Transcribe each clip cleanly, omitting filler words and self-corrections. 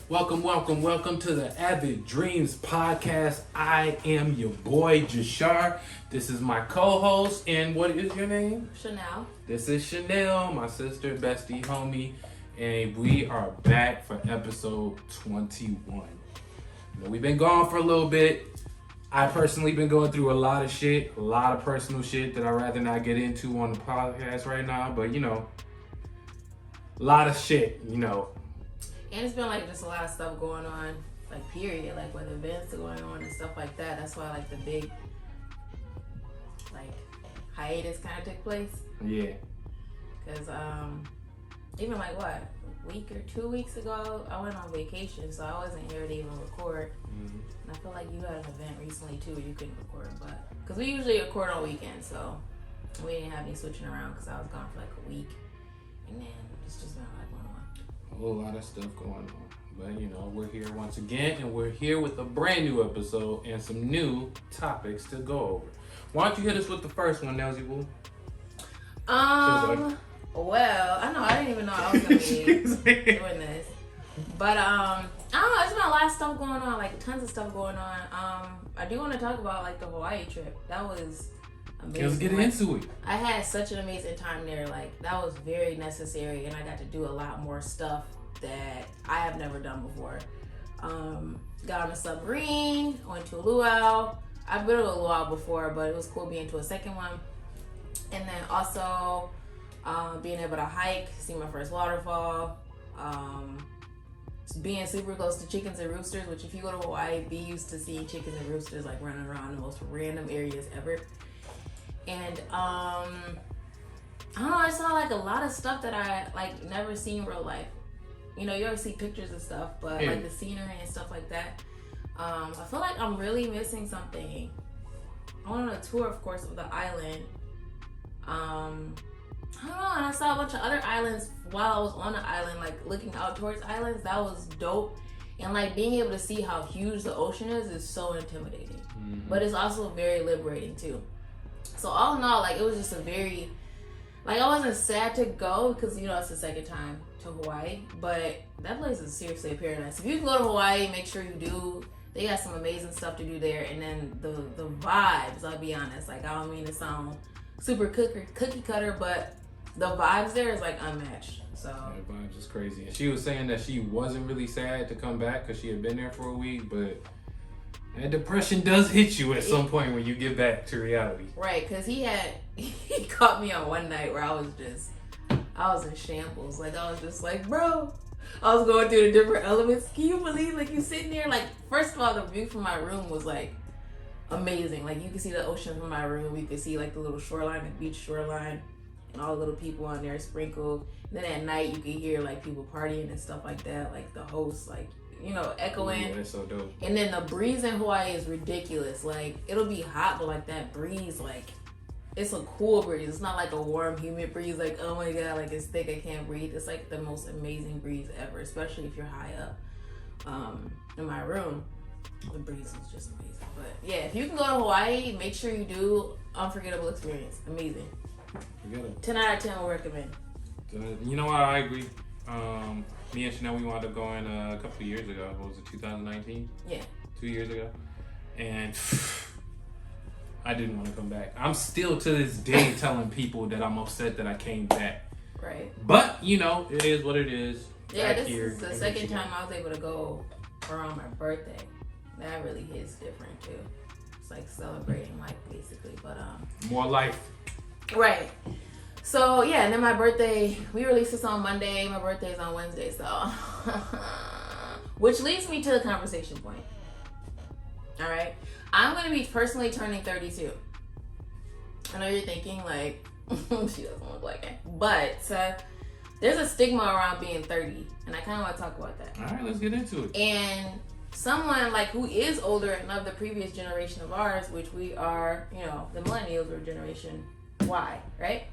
Welcome to the Avid Dreams podcast. I am your boy JASHAR. This is my co-host, and what is your name? Chanel. This is Chanel, my sister, bestie, homie, and we are back for episode 21. We've been gone for a little bit. I personally been going through a lot of shit, a lot of personal shit that I'd rather not get into on the podcast right now, but a lot of shit, And it's been like just a lot of stuff going on, like period, like with events going on and stuff like that. That's why like the big like hiatus kind of took place. Yeah. Cause even like what, a week or 2 weeks ago, I went on vacation, so I wasn't here to even record. Mm-hmm. And I feel like you had an event recently too where you couldn't record, but because we usually record on weekends, so we didn't have any switching around because I was gone for like a week, and then it's just been like going on. A whole lot of stuff going on. But we're here once again, and we're here with a brand new episode and some new topics to go over. Why don't you hit us with the first one, Nelsy Woo? Well, I know I didn't even know I was gonna be doing this. But I don't know, there's been a lot of stuff going on, like tons of stuff going on. I do want to talk about like the Hawaii trip. That was amazing. Let's get into it. I had such an amazing time there. Like that was very necessary, and I got to do a lot more stuff that I have never done before. Got on a submarine, went to a luau. I've been to a luau before, but it was cool being to a second one. And then also being able to hike, see my first waterfall, being super close to chickens and roosters, which if you go to Hawaii, be used to seeing chickens and roosters like running around the most random areas ever. And I don't know, I saw like a lot of stuff that I like never seen in real life. You always see pictures and stuff, but like the scenery and stuff like that. I feel like I'm really missing something. I went on a tour, of course, of the island. I don't know, and I saw a bunch of other islands while I was on the island, like looking out towards islands. That was dope. And like being able to see how huge the ocean is so intimidating. Mm-hmm. But it's also very liberating too. So all in all, like it was just a very, like I wasn't sad to go because it's the second time to Hawaii, but that place is seriously a paradise. If you can go to Hawaii, make sure you do. They got some amazing stuff to do there. And then the vibes, I'll be honest, like I don't mean to sound super cookie cutter, but the vibes there is like unmatched. So the vibes is crazy. And she was saying that she wasn't really sad to come back because she had been there for a week, but that depression does hit you at some point when you get back to reality. Right, because he caught me on one night where I was in shambles. Like I was just like, bro, I was going through the different elements. Can you believe like you sitting there? Like first of all, the view from my room was like amazing. Like you could see the ocean from my room. You could see like the little shoreline, the beach shoreline, and all the little people on there sprinkled. And then at night you could hear like people partying and stuff like that. Like the hosts, like echoing. Yeah, that's so dope. And then the breeze in Hawaii is ridiculous. Like it'll be hot, but like that breeze, like it's a cool breeze. It's not like a warm, humid breeze. Like oh my god, like it's thick, I can't breathe. It's like the most amazing breeze ever, especially if you're high up. In my room, the breeze is just amazing. But yeah, if you can go to Hawaii, make sure you do. Unforgettable experience. Amazing. 10 out of 10 will recommend. You know what? I agree. Me and Chanel, we wound up going a couple of years ago. What was it, 2019? Yeah. 2 years ago. And I didn't want to come back. I'm still to this day telling people that I'm upset that I came back. Right. But, it is what it is. Yeah, this is the second time I was able to go around my birthday. That really hits different too. It's like celebrating life basically, but more life. Right. So yeah, and then my birthday, we released this on Monday. My birthday is on Wednesday, so which leads me to the conversation point. All right, I'm gonna be personally turning 32. I know you're thinking like she doesn't look like it, but there's a stigma around being 30, and I kind of want to talk about that. All right, let's get into it. And someone like who is older and of the previous generation of ours, which we are, the millennials or Generation Y, right?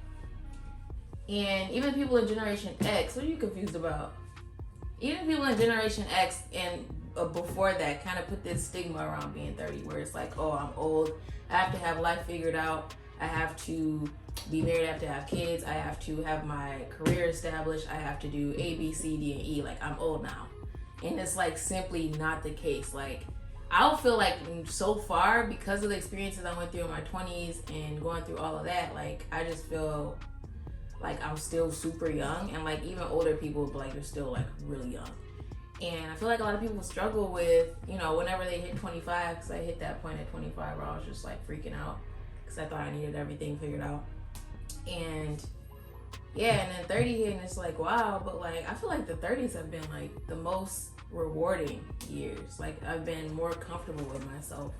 And even people in Generation X, what are you confused about? Even people in Generation X and before that kind of put this stigma around being 30, where it's like, oh, I'm old, I have to have life figured out, I have to be married, I have to have kids, I have to have my career established, I have to do A, B, C, D, and E, like I'm old now. And it's like simply not the case. Like, I don't feel like so far, because of the experiences I went through in my 20s and going through all of that, like, I just feel like I'm still super young, and like even older people like are still like really young. And I feel like a lot of people struggle with, you know, whenever they hit 25, because I hit that point at 25 where I was just like freaking out because I thought I needed everything figured out. And yeah, and then 30 hit, and it's like, wow, but like I feel like the 30s have been like the most rewarding years. Like, I've been more comfortable with myself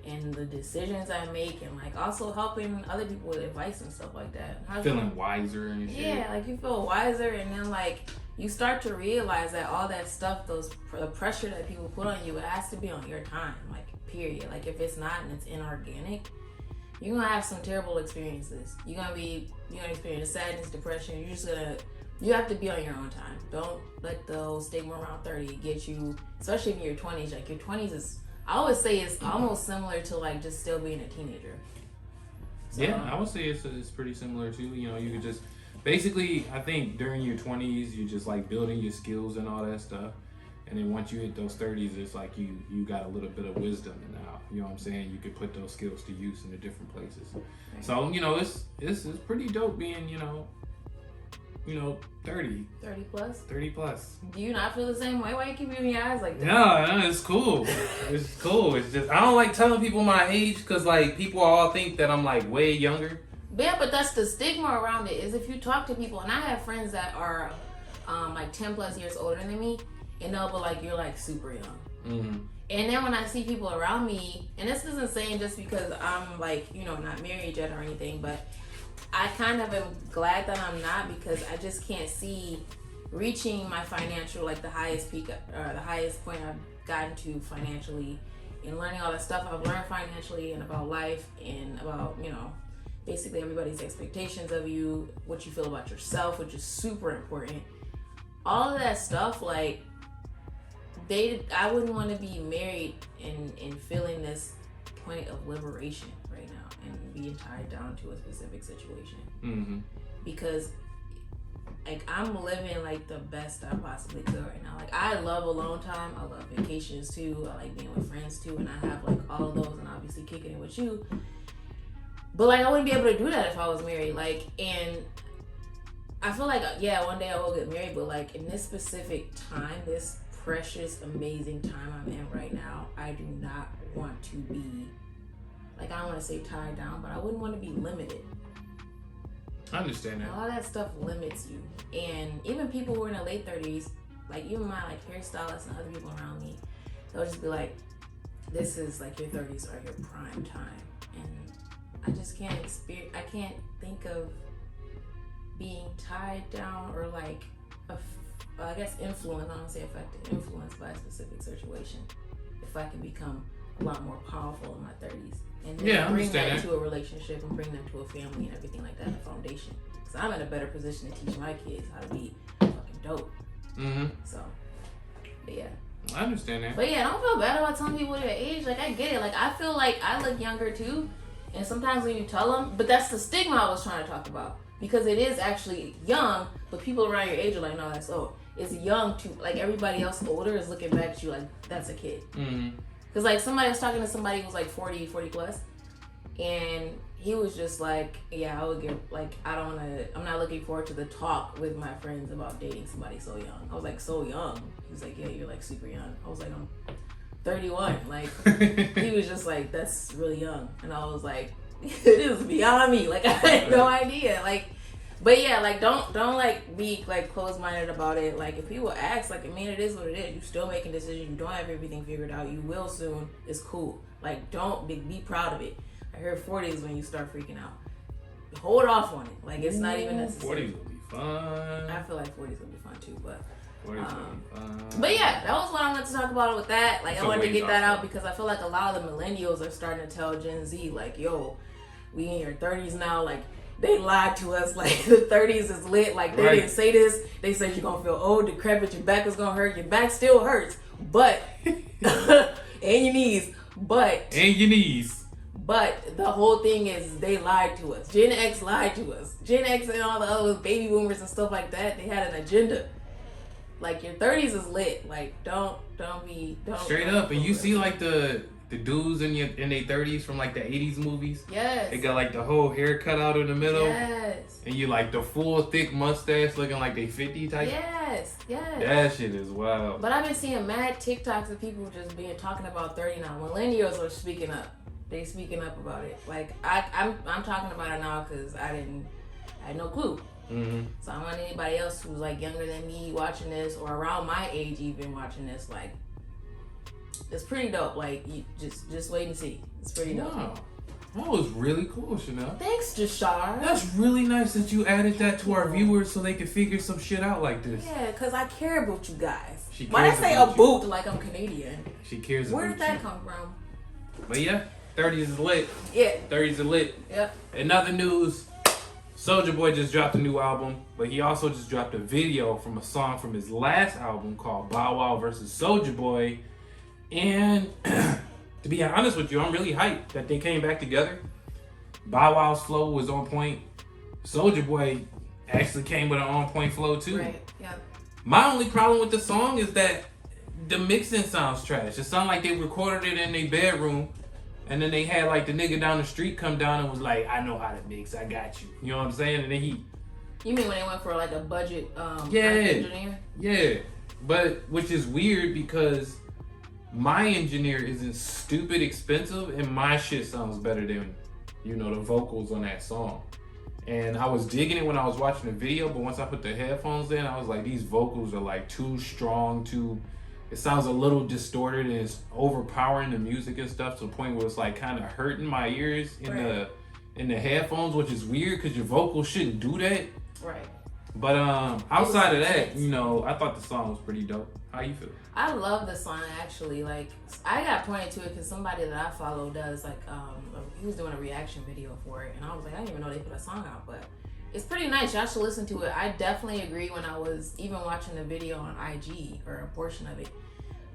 and the decisions I make, and like also helping other people with advice and stuff like that. Feeling wiser and shit. Yeah, like you feel wiser, and then like you start to realize that all that stuff, the pressure that people put on you, it has to be on your time, like, period. Like, if it's not and it's inorganic, you're gonna have some terrible experiences. You're gonna experience sadness, depression. You have to be on your own time. Don't let the whole stigma around 30 get you, especially in your 20s. Like, your 20s is, I always say, it's almost similar to like just still being a teenager. So, yeah, I would say it's pretty similar too. You know, you could just basically, I think during your 20s, you're just like building your skills and all that stuff. And then once you hit those 30s, it's like you got a little bit of wisdom now. You know what I'm saying? You could put those skills to use in the different places. Right. So, you know, it's pretty dope being, you know, 30 plus. Do you not feel the same way? Why you keep moving your eyes like that? No, it's cool. It's cool. It's just, I don't like telling people my age because like people all think that I'm like way younger. Yeah, but that's the stigma around it, is if you talk to people, and I have friends that are like 10 plus years older than me, and they'll be like, you're like super young. Mm-hmm. And then when I see people around me, and this isn't saying just because I'm like, you know, not married yet or anything, but I kind of am glad that I'm not, because I just can't see reaching my financial, like the highest peak or the highest point I've gotten to financially, and learning all that stuff I've learned financially and about life and about, you know, basically everybody's expectations of you, what you feel about yourself, which is super important. All of that stuff, like, I wouldn't want to be married and feeling this point of liberation right now and being tied down to a specific situation. Mm-hmm. Because like I'm living like the best I possibly could right now. Like, I love alone time, I love vacations too, I like being with friends too, and I have like all of those, and obviously kicking it with you. But like, I wouldn't be able to do that if I was married. Like, and I feel like, yeah, one day I will get married, but like in this specific time, this precious, amazing time I'm in right now, I do not want to be, like, I don't want to say tied down, but I wouldn't want to be limited. I understand that. All that stuff limits you. And even people who are in their late 30s, like even my like hairstylists and other people around me, they'll just be like, this is like your 30s are your prime time. And I just can't I can't think of being tied down or like I guess influenced, I don't say affected, influenced by a specific situation. If I can become a lot more powerful in my 30s and then bring that to a relationship and bring them to a family and everything like that, a foundation. Because I'm in a better position to teach my kids how to be fucking dope. Mm-hmm. So, but yeah. I understand that. But yeah, don't feel bad about telling people their age. Like, I get it. Like, I feel like I look younger too. And sometimes when you tell them, but that's the stigma I was trying to talk about. Because it is actually young, but people around your age are like, no, that's old. It's young too. Like, everybody else older is looking back at you like, that's a kid. Mm-hmm. Because, like, somebody was talking to somebody who was, like, 40 plus. And he was just like, yeah, I would get, like, I'm not looking forward to the talk with my friends about dating somebody so young. I was like, so young? He was like, yeah, you're, like, super young. I was like, I'm 31. Like, he was just like, that's really young. And I was like, it is beyond me. Like, I had no idea. Like, but yeah, like, don't like be like closed-minded about it. Like, if people ask, like, I mean, it is what it is. You still making decisions. You don't have everything figured out. You will soon. It's cool. Like, don't be proud of it. I heard 40 is when you start freaking out. Hold off on it. Like, it's not even necessary. 40 will be fun. I feel like 40 is gonna be fun too, but. 40 will be fun. But yeah, that was what I wanted to talk about with that. Like, So I wanted to get that out awesome. because I feel like a lot of the millennials are starting to tell Gen Z, like, yo, we in your 30s now. Like, they lied to us. Like, the 30s is lit. Like, they didn't say this. They said you're gonna feel old, decrepit, your back is gonna hurt. Your back still hurts, but and your knees, but the whole thing is they lied to us. Gen X lied to us. Gen X and all the other baby boomers and stuff like that, they had an agenda. Like your 30s is lit. Like don't straight up. And you see like the dudes in their 30s from like the 80s movies. Yes. They got like the whole hair cut out in the middle. Yes. And you like the full thick mustache looking like they 50 type. Yes. Yes. That shit is wild. But I've been seeing mad TikToks of people just talking about 30 now. Millennials are speaking up. They speaking up about it. Like I'm talking about it now because I had no clue. Mm-hmm. So I want anybody else who's like younger than me watching this or around my age even watching this, like it's pretty dope. Like you just wait and see. It's pretty dope. Wow. That was really cool, Chanel. Thanks, JASHAR. That's really nice that you added that to our viewers so they can figure some shit out like this. Yeah, because I care about you guys. Why I say about like I'm Canadian? She cares Where about did that you. come from? But yeah, 30s is lit. Yeah. 30s are lit. Yep. In other news, Soulja Boy just dropped a new album, but he also just dropped a video from a song from his last album called Bow Wow vs. Soulja Boy. And to be honest with you, I'm really hyped that they came back together. Bow Wow's flow was on point. Soulja Boy actually came with an on-point flow too. Right. Yeah. My only problem with the song is that the mixing sounds trash. It sounds like they recorded it in their bedroom, and then they had like the nigga down the street come down and was like, "I know how to mix. I got you." You know what I'm saying? And then he. You mean when they went for like a budget Yeah. engineer? Yeah. But which is weird because my engineer isn't stupid expensive, and my shit sounds better than, you know, the vocals on that song. And I was digging it when I was watching the video, but once I put the headphones in, I was like, these vocals are like too strong, it sounds a little distorted, and it's overpowering the music and stuff to the point where it's like kind of hurting my ears in the headphones, which is weird because your vocals shouldn't do that. Right. But outside of that, you know, I thought the song was pretty dope. How you feel? I love the song actually. Like I got pointed to it because somebody that I follow does like he was doing a reaction video for it, and I was like, I didn't even know they put a song out, but it's pretty nice. Y'all should listen to it. I definitely agree. When I was even watching the video on IG or a portion of it,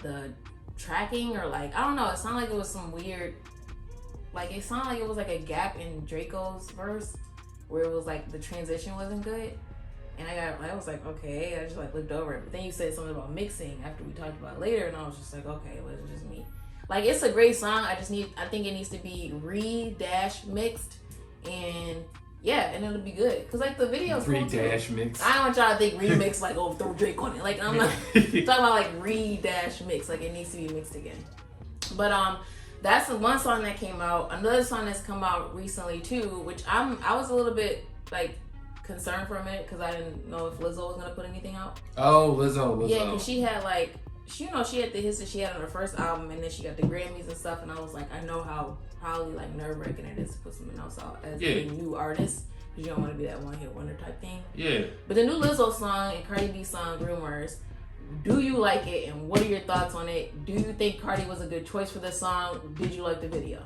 the tracking or like I don't know, it sounded like it was some weird. Like it sounded like it was like a gap in Draco's verse where it was like the transition wasn't good. And I was like, okay, I just like looked over it. But then you said something about mixing after we talked about it later, and I was just like, okay, well, it's just me. Like, it's a great song. I think it needs to be mixed, and yeah, and it'll be good. Cause like the video's cool mix. I don't want y'all to think remix like throw Drake on it. Like I'm not talking about like mix. Like it needs to be mixed again. But that's the one song that came out. Another song that's come out recently too, which I was a little bit like concerned for a minute because I didn't know if Lizzo was gonna put anything out. Oh, Lizzo. Yeah, because she had like she had the hits that she had on her first album, and then she got the Grammys and stuff. And I was like, I know how probably like nerve wracking it is to put something else out as a new artist because you don't want to be that one hit wonder type thing. Yeah. But the new Lizzo song and Cardi B song, Rumors. Do you like it, and what are your thoughts on it? Do you think Cardi was a good choice for this song? Did you like the video?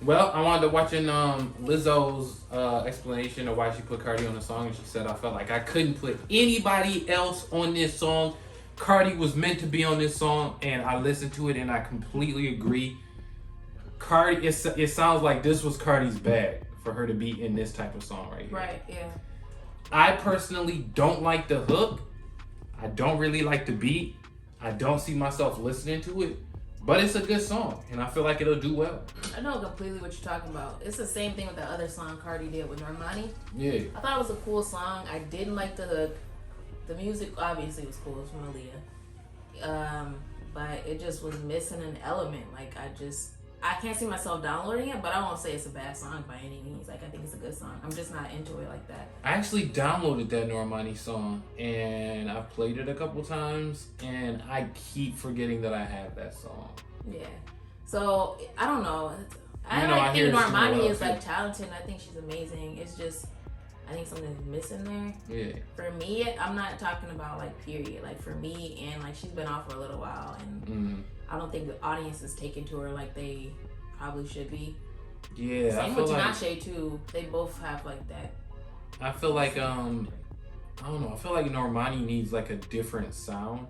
Well, I wanted to watching Lizzo's explanation of why she put Cardi on the song, and she said, I felt like I couldn't put anybody else on this song. Cardi was meant to be on this song, and I listened to it, and I completely agree. Cardi, it sounds like this was Cardi's bag for her to be in this type of song right here. Right, yeah. I personally don't like the hook. I don't really like the beat. I don't see myself listening to it. But it's a good song, and I feel like it'll do well. I know completely what you're talking about. It's the same thing with the other song Cardi did with Normani. Yeah. I thought it was a cool song. I didn't like the hook. The music obviously was cool. It was from Aaliyah. But it just was missing an element. Like, I can't see myself downloading it, but I won't say it's a bad song by any means. Like, I think it's a good song. I'm just not into it like that. I actually downloaded that Normani song, and I played it a couple times, and I keep forgetting that I have that song. Yeah. So, I don't know. I think Normani is, like, talented, and I think she's amazing. It's just, I think something's missing there. Yeah. For me, I'm not talking about, like, period. Like, for me, and, like, she's been off for a little while, and I don't think the audience is taking to her like they probably should be. Yeah. Same with Tinashe too. They both have like that. I feel like I don't know. I feel like Normani needs like a different sound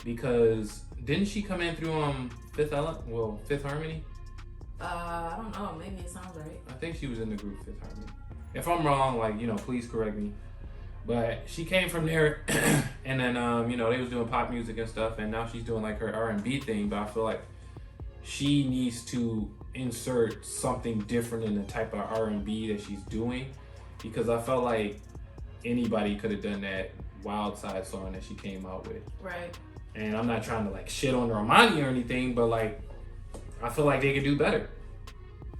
because didn't she come in through Fifth Harmony? I don't know. Maybe it sounds right. I think she was in the group Fifth Harmony. If I'm wrong, like please correct me. But she came from there, and then you know, they was doing pop music and stuff, and now she's doing like her R&B thing. But I feel like she needs to insert something different in the type of R&B that she's doing, because I felt like anybody could have done that Wild Side song that she came out with. Right. And I'm not trying to like shit on Normani or anything, but like I feel like they could do better.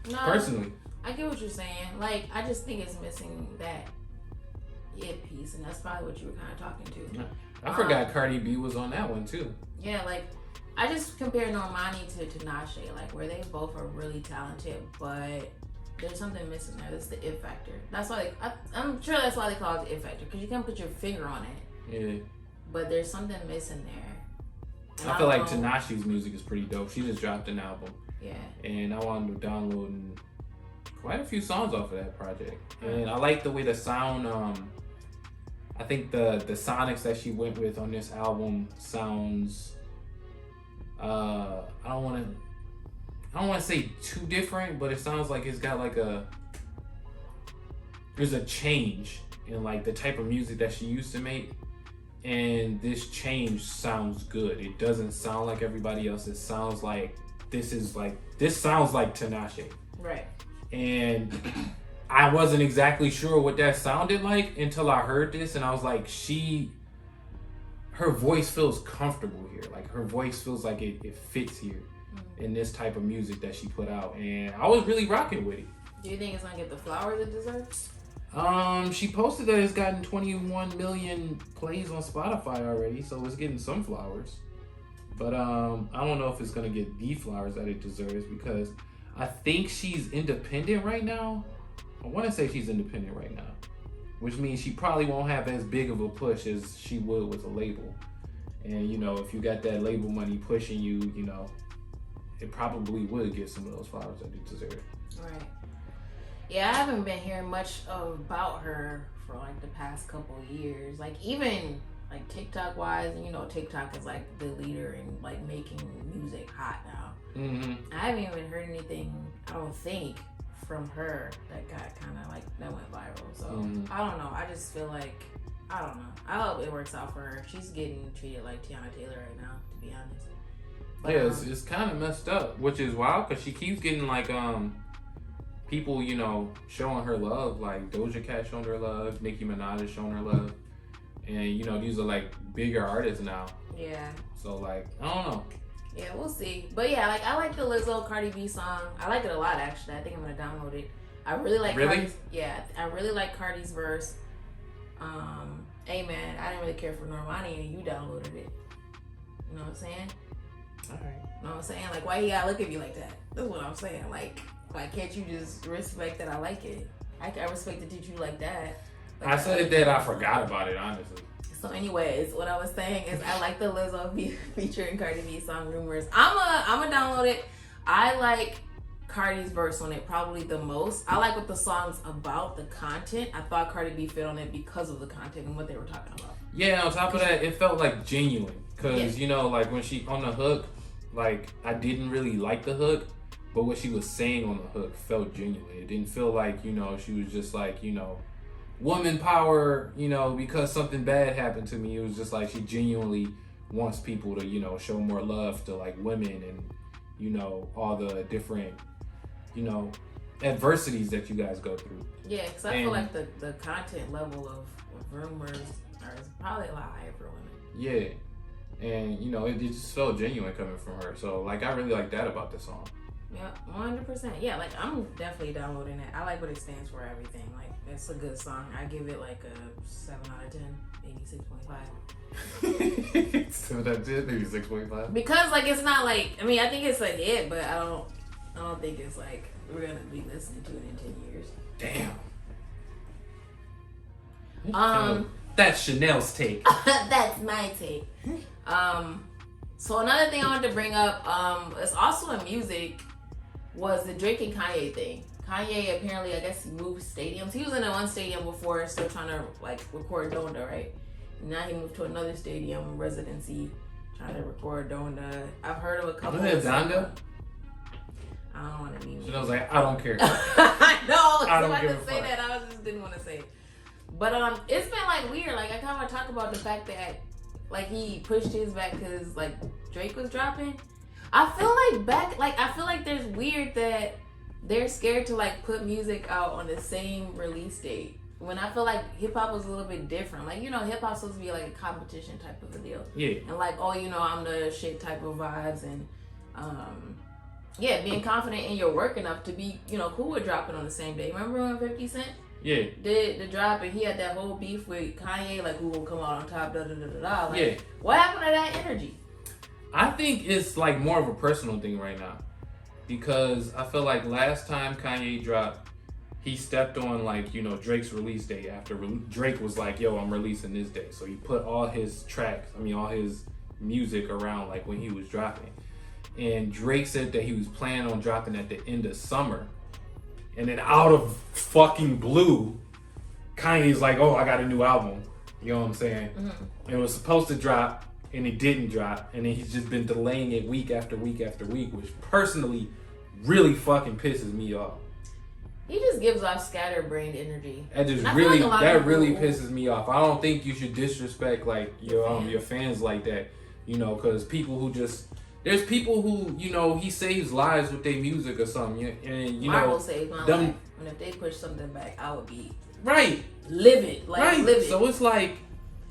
No, personally. I get what you're saying. Like, I just think it's missing that it piece, and that's probably what you were kind of talking to. I forgot Cardi B was on that one too. Yeah, like I just compare Normani to Tinashe, like where they both are really talented, but there's something missing there. That's the it factor. That's why I'm sure that's why they call it the it factor, because you can't put your finger on it. Yeah. But there's something missing there. And I feel like Tinashe's music is pretty dope. She just dropped an album. Yeah. And I wound up downloading quite a few songs off of that project. And I like the way the sound, I think the sonics that she went with on this album sounds, I don't want to say too different, but it sounds like it's got like there's a change in like the type of music that she used to make. And this change sounds good. It doesn't sound like everybody else. It sounds like this sounds like Tinashe. Right. And I wasn't exactly sure what that sounded like until I heard this, and I was like, her voice feels comfortable here. Like her voice feels like it fits here in this type of music that she put out, and I was really rocking with it. Do you think it's gonna get the flowers it deserves? She posted that it's gotten 21 million plays on Spotify already, so it's getting some flowers. But I don't know if it's gonna get the flowers that it deserves, because I think she's independent right now. I want to say she's independent right now, which means she probably won't have as big of a push as she would with a label. And you know, if you got that label money pushing you, you know, it probably would get some of those flowers that it deserves. Right. Yeah, I haven't been hearing much about her for like the past couple of years. Like even like TikTok wise, and you know, TikTok is like the leader in like making music hot now. Mm-hmm. I haven't even heard anything, I don't think, from her that got kind of like that went viral. So I don't know. I just feel like, I don't know. I hope it works out for her. She's getting treated like Tiana Taylor right now, to be honest. But, yeah, it's kind of messed up, which is wild, because she keeps getting like people, you know, showing her love. Like Doja Cat showing her love, Nicki Minaj is showing her love, and you know, these are like bigger artists now. Yeah. So like, I don't know. Yeah, we'll see. But yeah, like I like the Lizzo Cardi B song. I like it a lot actually. I think I'm gonna download it. I really like Cardi's, I really like Cardi's verse. Hey man, I didn't really care for Normani and you downloaded it. You know what I'm saying? Alright. You know what I'm saying? Like, why you gotta look at me like that? That's what I'm saying. Like, why can't you just respect that I like it? I respect it that you like that. Like, I said that I forgot about it, honestly. So anyways, what I was saying is I like the Lizzo featuring Cardi B song Rumors. I'm a download it. I like Cardi's verse on it probably the most. I like what the song's about, the content. I thought Cardi B fit on it because of the content and what they were talking about. Yeah, on top of that, it felt like genuine. Because, you know, like when she on the hook, like I didn't really like the hook, but what she was saying on the hook felt genuine. It didn't feel like, you know, she was just like, you know, woman power, you know, because something bad happened to me. It was just like she genuinely wants people to, you know, show more love to like women and, you know, all the different, you know, adversities that you guys go through. Yeah, because I feel like the content level of Rumors is probably a lot higher for women. Yeah. And, you know, it just felt genuine coming from her. So, like, I really like that about the song. Yeah, 100%. Yeah, like, I'm definitely downloading it. I like what it stands for, everything. Like, it's a good song. I give it, like, a 7 out of 10, maybe 6.5. 7 out of 10, maybe 6.5? Because, like, it's not, like, I mean, I think it's a hit, but I don't think it's, like, we're going to be listening to it in 10 years. Damn. That's Chanel's take. That's my take. So another thing I wanted to bring up, it's also in music, was the Drake and Kanye thing. Kanye apparently, I guess he moved stadiums. He was in one stadium before, still trying to like record Donda, right? Now he moved to another stadium residency, trying to record Donda. I've heard of a couple. Wasn't it Donda? I don't want to be. So I was like, I don't care. I know. I don't so I give could a say fuck. that. I just didn't want to say it. But it's been like weird. Like I kind of talk about the fact that like he pushed his back because like Drake was dropping. I feel like there's weird that they're scared to like put music out on the same release date. When I feel like hip hop was a little bit different. Like, you know, hip hop's supposed to be like a competition type of a deal. Yeah. And like, oh, you know, I'm the shit type of vibes and yeah, being confident in your work enough to be, you know, cool with dropping on the same day. Remember when 50 Cent did the drop and he had that whole beef with Kanye, like who will come out on top, da da da da da. Like, yeah. What happened to that energy? I think it's like more of a personal thing right now. Because I feel like last time Kanye dropped, he stepped on like, you know, Drake's release date after Drake was like, yo, I'm releasing this day. So he put all his all his music around like when he was dropping. And Drake said that he was planning on dropping at the end of summer. And then out of fucking blue, Kanye's like, oh, I got a new album. You know what I'm saying? Mm-hmm. It was supposed to drop and it didn't drop. And then he's just been delaying it week after week after week, which personally really fucking pisses me off. He just gives off scatterbrained energy. That just really pisses me off. I don't think you should disrespect like your fans like that. You know, because there's people who, you know, he saves lives with their music or something. And, you Marvel know, saved my life. And if they push something back, I would be right. Livid. Like, right. Livid. So it's like,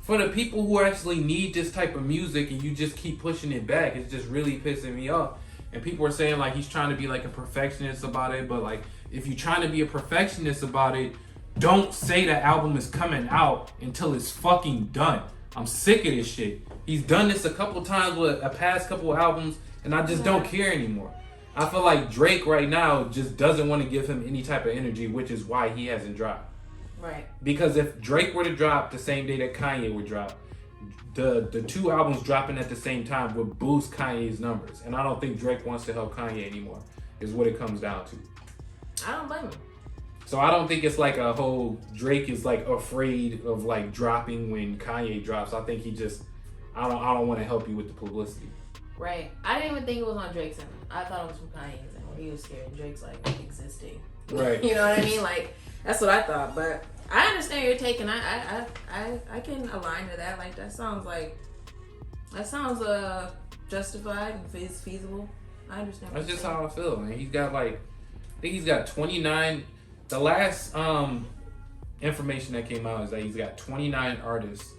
for the people who actually need this type of music and you just keep pushing it back, it's just really pissing me off. And people are saying, like, he's trying to be, like, a perfectionist about it. But, like, if you're trying to be a perfectionist about it, don't say the album is coming out until it's fucking done. I'm sick of this shit. He's done this a couple times with a past couple albums, and I just don't care anymore. I feel like Drake right now just doesn't want to give him any type of energy, which is why he hasn't dropped. Right. Because if Drake were to drop the same day that Kanye would drop, the two albums dropping at the same time would boost Kanye's numbers. And I don't think Drake wants to help Kanye anymore, is what it comes down to. I don't blame him. So I don't think it's like a whole Drake is like afraid of like dropping when Kanye drops. I think he just, I don't want to help you with the publicity. Right. I didn't even think it was on Drake's end. I thought it was from Kanye's end where he was scared. Drake's like existing. Right. You know what I mean? Like, that's what I thought. But I understand your take, and I can align to that. Like, that sounds justified and feasible. I understand. That's just how I feel, man. He's got like, I think he's got 29. The last information that came out is that he's got 29 artists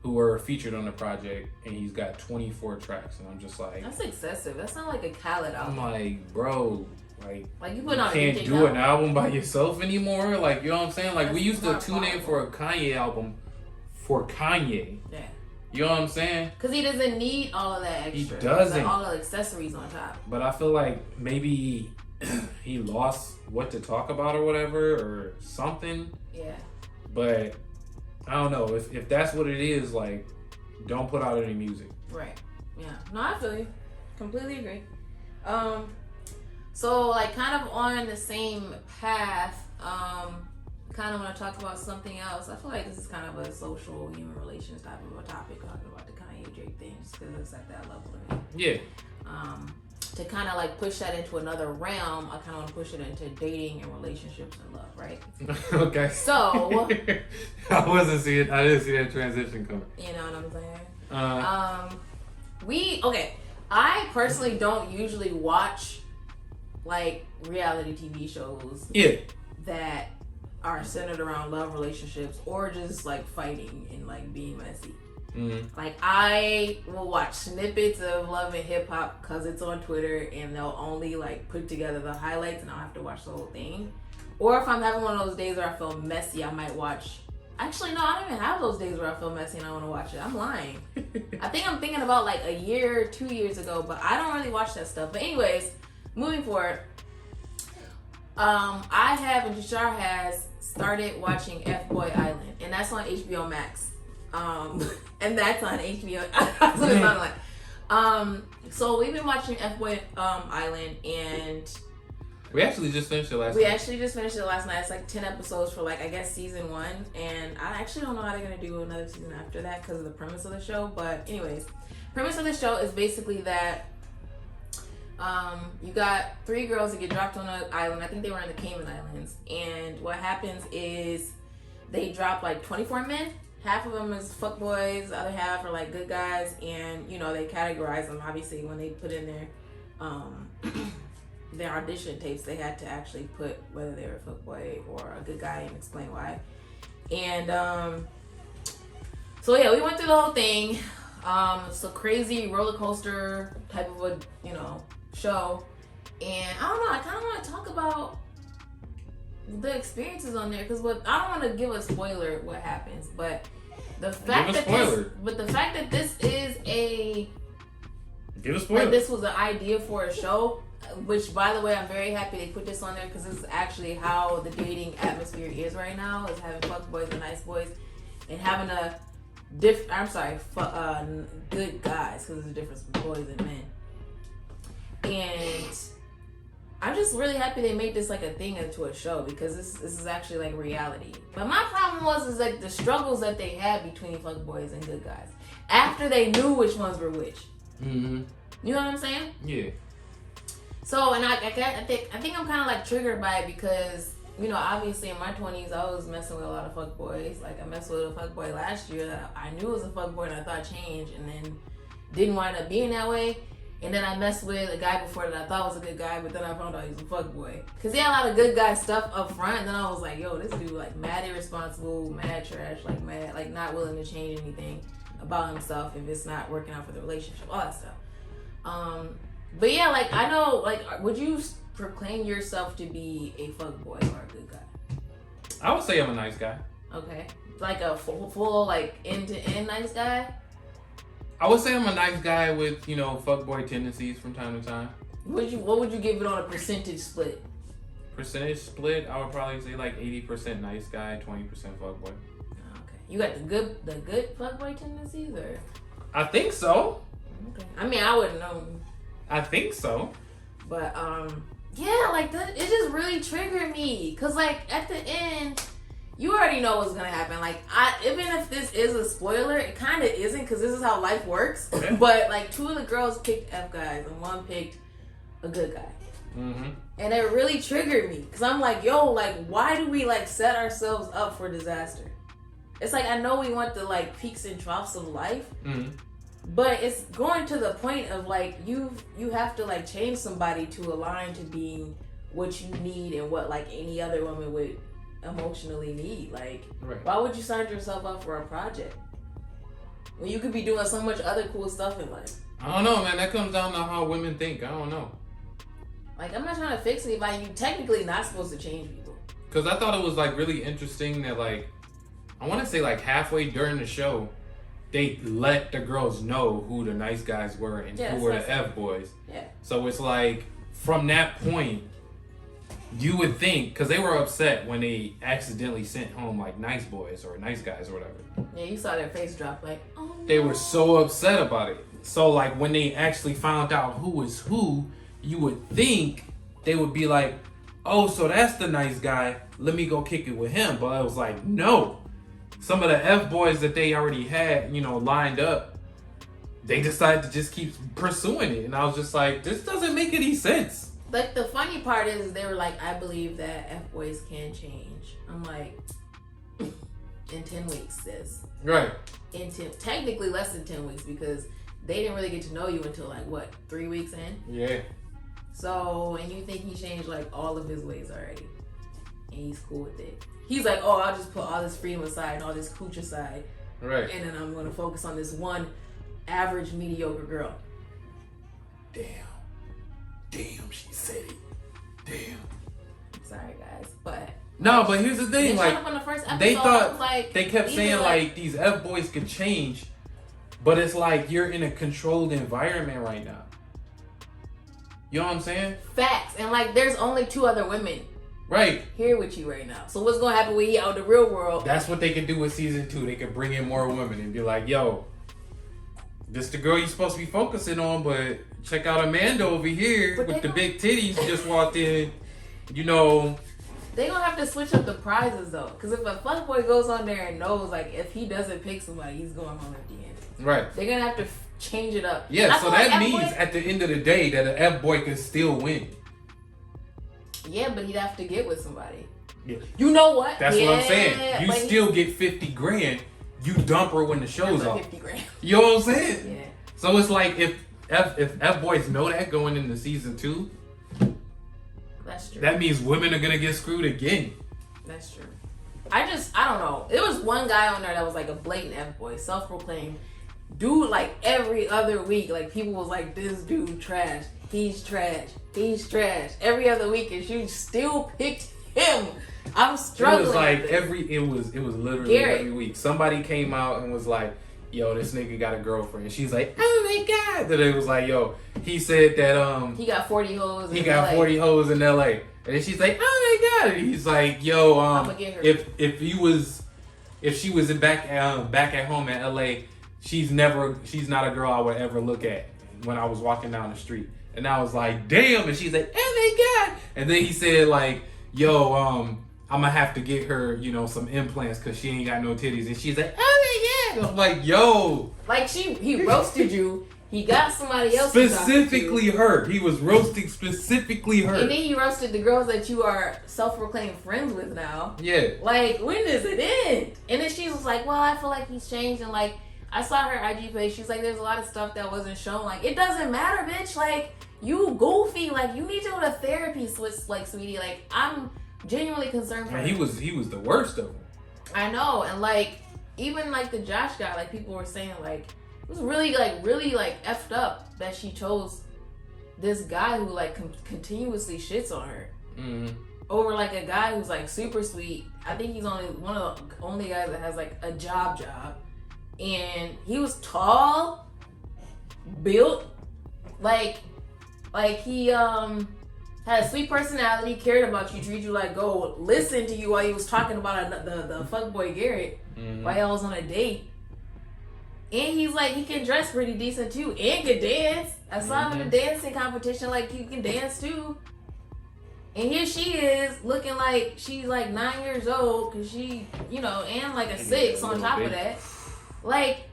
who were featured on the project, and he's got 24 tracks. And I'm just like, that's excessive. That's not like a Khaled album. I'm like, bro, like you can't do an album by yourself anymore. Like, you know what I'm saying? Like, we used to tune in for a Kanye album for Kanye. Yeah. You know what I'm saying? Because he doesn't need all of that extra. He doesn't. Like, all the accessories on top. But I feel like maybe he lost what to talk about or whatever or something. Yeah. But I don't know. If that's what it is, like, don't put out any music. Right. Yeah. No, I feel you. Completely agree. So, like, kind of on the same path, kind of want to talk about something else. I feel like this is kind of a social human relations type of a topic, talking about the Kanye Drake thing, just because it's at that level to me. Yeah. To kind of like push that into another realm, I kind of want to push it into dating and relationships and love, right? Okay. So I didn't see that transition coming. You know what I'm saying? I personally don't usually watch like reality TV shows. Yeah. That are centered around love relationships or just like fighting and like being messy. Mm-hmm. Like, I will watch snippets of Love and Hip Hop because it's on Twitter and they'll only like put together the highlights and I'll have to watch the whole thing. Or if I'm having one of those days where I feel messy, I might watch. Actually, no, I don't even have those days where I feel messy and I want to watch it. I'm lying. I think I'm thinking about like a year, 2 years ago, but I don't really watch that stuff. But anyways, moving forward, I have and JASHAR has started watching F-Boy Island, and that's on HBO Max. And that's on HBO. That's what it sounded like. So we've been watching F-Boy Island, and we actually just finished it last night. It's like 10 episodes for like, I guess, season 1. And I actually don't know how they're going to do another season after that because of the premise of the show. But anyways, premise of the show is basically that you got 3 girls that get dropped on an island. I think they were in the Cayman Islands. And what happens is they dropped like 24 men. Half of them is fuckboys, the other half are like good guys, and you know they categorize them. Obviously, when they put in their audition tapes, they had to actually put whether they were a fuckboy or a good guy and explain why. And so yeah, we went through the whole thing. It's a crazy roller coaster type of a show, and I don't know. I kind of want to talk about the experiences on there because I don't want to give a spoiler what happens, but the fact that this is a give a spoiler. Like, this was an idea for a show, which by the way I'm very happy they put this on there because this is actually how the dating atmosphere is right now, is having fuck boys and nice boys and having a good guys, because there's a difference between boys and men. And I'm just really happy they made this like a thing into a show because this is actually like reality. But my problem is like the struggles that they had between fuckboys and good guys after they knew which ones were which. Mm-hmm. You know what I'm saying? Yeah. So, and I think I'm kind of like triggered by it because obviously in my 20s I was messing with a lot of fuckboys. Like I messed with a fuckboy last year that I knew was a fuckboy and I thought changed, and then didn't wind up being that way. And then I messed with a guy before that I thought was a good guy, but then I found out he was a fuckboy. Because he had a lot of good guy stuff up front, and then I was like, yo, this dude like mad irresponsible, mad trash, like mad, like not willing to change anything about himself if it's not working out for the relationship, all that stuff. But yeah, like I know, like would you proclaim yourself to be a fuckboy or a good guy? I would say I'm a nice guy. Okay. Like a full like end-to-end nice guy? I would say I'm a nice guy with, fuckboy tendencies from time to time. What would you give it on a percentage split? Percentage split, I would probably say like 80% nice guy, 20% fuckboy. Okay. You got the good fuckboy tendencies, or? I think so. Okay. I mean, I wouldn't know. I think so. But yeah, like it just really triggered me, cause like at the end, you already know what's gonna happen. Like even if this is a spoiler, it kind of isn't, because this is how life works. Okay. But like 2 of the girls picked F guys and 1 picked a good guy. Mm-hmm. And it really triggered me, because I'm like, yo, like why do we like set ourselves up for disaster? It's like I know we want the like peaks and troughs of life, but it's going to the point of like you have to like change somebody to align to being what you need and what like any other woman would emotionally need. Like, Why would you sign yourself up for a project when you could be doing so much other cool stuff in life? I don't know, man. That comes down to how women think. I don't know. Like, I'm not trying to fix anybody. You're technically not supposed to change people. Because I thought it was like really interesting that like, I want to say like halfway during the show, they let the girls know who the nice guys were and who were the F boys. Yeah. So it's like, from that point, you would think, because they were upset when they accidentally sent home like nice boys or nice guys or whatever. Yeah, you saw their face drop like, oh no. They were so upset about it. So like when they actually found out who was who, you would think they would be like, oh, so that's the nice guy. Let me go kick it with him. But I was like, no. Some of the F boys that they already had, lined up, they decided to just keep pursuing it. And I was just like, this doesn't make any sense. Like, the funny part is they were like, I believe that F-boys can change. I'm like, in 10 weeks, sis. Right. Technically less than 10 weeks, because they didn't really get to know you until like, what, 3 weeks in? Yeah. So, and you think he changed like all of his ways already. And he's cool with it. He's like, oh, I'll just put all this freedom aside and all this cooch aside. Right. And then I'm going to focus on this one average, mediocre girl. Damn, she said it. Damn. Sorry, guys, but no, but here's the thing, like on the first episode, they thought like, they kept saying like these F boys could change, but it's like you're in a controlled environment right now. You know what I'm saying? Facts, and like there's only 2 other women right here with you right now. So what's gonna happen when you out in the real world? That's what they could do with season 2. They could bring in more women and be like, yo, this the girl you're supposed to be focusing on, but check out Amanda over here with the big titties just walked in. They gonna have to switch up the prizes though, because if a fuckboy goes on there and knows like if he doesn't pick somebody, he's going home at the end. Right. They're gonna have to change it up. Yeah, so that means at the end of the day that an F boy can still win. Yeah, but he'd have to get with somebody. Yeah. You know what? That's what I'm saying. You still get 50 grand. You dump her when the show's off. 50 grand. You know what I'm saying? Yeah. So it's like if F boys know that going into season 2, that's true. That means women are gonna get screwed again. That's true. I don't know. There was one guy on there that was like a blatant F boy, self-proclaimed dude. Like every other week, like people was like, "This dude trash. He's trash. He's trash." Every other week, and she still picked him. I'm struggling. It was like it was literally Garrett. every week. Somebody came out and was like, "Yo, this nigga got a girlfriend." She's like, "Oh my god!" Then it was like, "Yo, he said that he got 40 hoes. He got LA. 40 hoes in LA." And then she's like, "Oh my god!" And he's like, "Yo, if she was back at home in LA, she's not a girl I would ever look at when I was walking down the street." And I was like, "Damn!" And she's like, "Oh my god!" And then he said like, "Yo, I'm gonna have to get her, some implants because she ain't got no titties." And she's like, "Oh my god!" I'm like, "Yo!" Like he roasted you. He got somebody else. Specifically her. He was roasting specifically her. And then he roasted the girls that you are self-proclaimed friends with now. Yeah. Like, when does it end? And then she was like, "Well, I feel like he's changed." And like, I saw her IG page. She's like, "There's a lot of stuff that wasn't shown." Like, it doesn't matter, bitch. Like, you goofy. Like, you need to go to therapy, like, sweetie. Like, I'm genuinely concerned for her. He was the worst of them. I know. And like, even like the Josh guy, like people were saying like, it was really effed up that she chose this guy who like continuously shits on her over like a guy who's like super sweet. I think he's only one of the only guys that has like a job, and he was tall, built, like he had a sweet personality, cared about you, treated you like gold, listened to you while he was talking about the fuckboy Garrett while y'all was on a date. And he's like, he can dress pretty decent too, and can dance. I saw him in a dancing competition, like he can dance too. And here she is, looking like she's like 9 years old, cause she, and like a 6 on top of that. Like,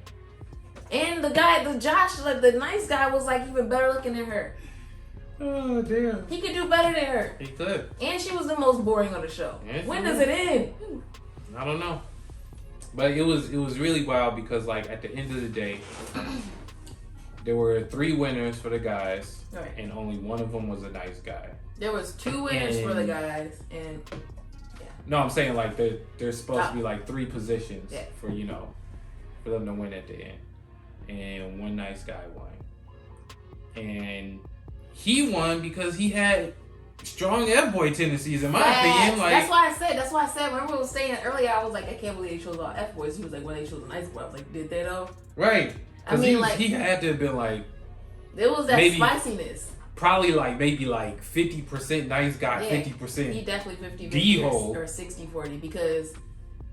and the Josh, like the nice guy, was like even better looking than her. Oh damn. He could do better than her. He could. And she was the most boring on the show. Yeah, when does it end? I don't know. But it was really wild because like at the end of the day, there were 3 winners for the guys, right, and only one of them was a nice guy. There was 2 winners for the guys, and yeah. No, I'm saying like there's supposed to be like 3 positions for for them to win at the end, and one nice guy won, and he won because he had strong F-boy tendencies, in my opinion. Like, that's why I said. Remember, I was saying earlier. I was like, I can't believe they chose all F-boys. He was like, well, they chose a nice boy. I was like, did they though? Right. I mean, he had to have been like, there was that spiciness. Probably like maybe like 50% nice guy, 50%. He definitely 50 D-hole or 60-40, because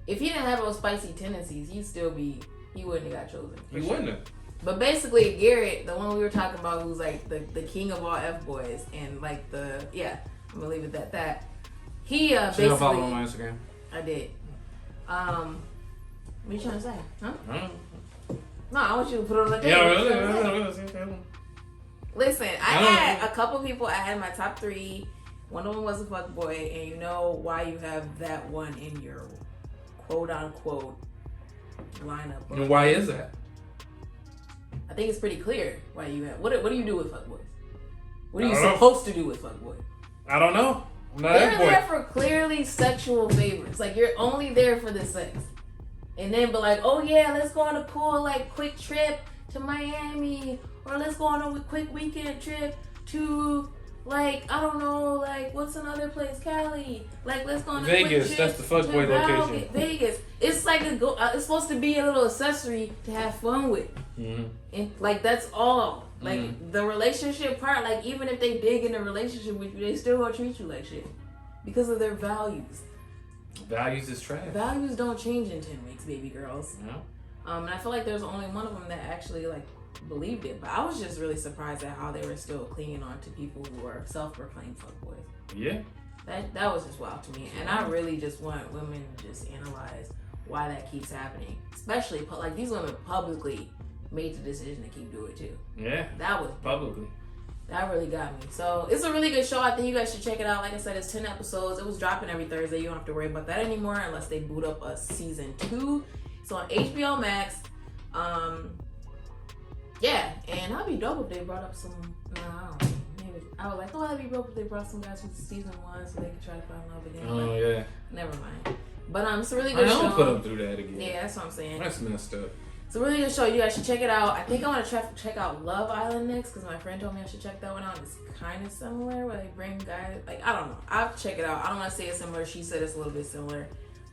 if he didn't have those spicy tendencies, he wouldn't have got chosen. He wouldn't have. But basically, Garrett, the one we were talking about, who's like the king of all F-boys, and like I'm gonna leave it at that. He basically. You follow him on Instagram? I did. What you trying to say? Huh? No, I want you to put it on the table. Yeah, really. Listen, I had a couple people. I had my top 3. One of them was a fuckboy, and you know why you have that one in your quote unquote lineup. And why is that? I think it's pretty clear why you have. What do you do with fuckboys? What are you supposed to do with fuckboys? I don't know. They're there for clearly sexual favors. Like, you're only there for the sex. And then be like, oh yeah, let's go on a cool like quick trip to Miami, or let's go on a quick weekend trip to like, I don't know, like what's another place, Cali. Like, let's go on a Vegas. quick trip. That's the fuckboy location. Vegas. It's like it's supposed to be a little accessory to have fun with. And like, that's all. Like the relationship part, like even if they dig in a relationship with you, they still gonna treat you like shit because of their values. Values is trash. Values don't change in 10 weeks, baby girls. No. And I feel like there's only one of them that actually like believed it. But I was just really surprised at how they were still clinging on to people who are self-proclaimed fuckboys. Yeah. That was just wild to me. And I really just want women to just analyze why that keeps happening. Especially like these women publicly made the decision to keep doing it too. Yeah. That was publicly. That really got me. So it's a really good show. I think you guys should check it out. Like I said, it's 10 episodes. It was dropping every Thursday. You don't have to worry about that anymore unless they boot up a season 2. It's on HBO Max. Yeah, and that'd be dope if they brought up some. No, I don't know. Maybe I was like, oh, that'd be dope if they brought some guys from season 1 so they could try to find love again. Oh yeah. Never mind. But it's a really good show. I don't put them through that again. Yeah, that's what I'm saying. That's messed up. It's a really good show. You guys should check it out. I think I want to check out Love Island next because my friend told me I should check that one out. It's kind of similar where they bring guys. Like, I don't know. I'll check it out. I don't want to say it's similar. She said it's a little bit similar.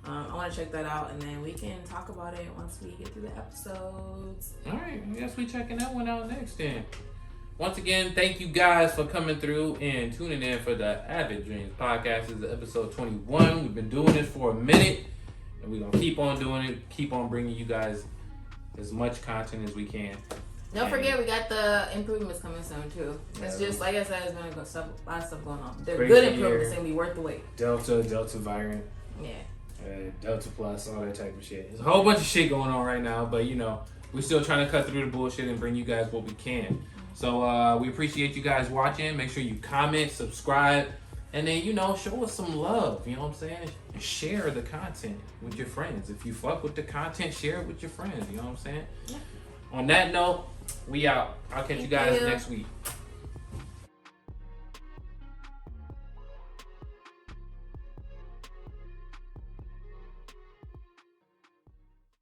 I want to check that out, and then we can talk about it once we get through the episodes. All right. I guess we checking that one out next then. Once again, thank you guys for coming through and tuning in for the Avid Dreams podcast. This is episode 21. We've been doing this for a minute, and we're going to keep on doing it, keep on bringing you guys as much content as we can. Don't forget, we got the improvements coming soon, too. It's just, like I said, there's been a lot of stuff going on. They're good improvements and be worth the wait. Delta variant. Yeah. Delta Plus, all that type of shit. There's a whole bunch of shit going on right now, but we're still trying to cut through the bullshit and bring you guys what we can. So we appreciate you guys watching. Make sure you comment, subscribe, and then show us some love. You know what I'm saying? And share the content with your friends. If you fuck with the content, share it with your friends. You know what I'm saying? Yeah. On that note, we out. I'll catch you guys next week.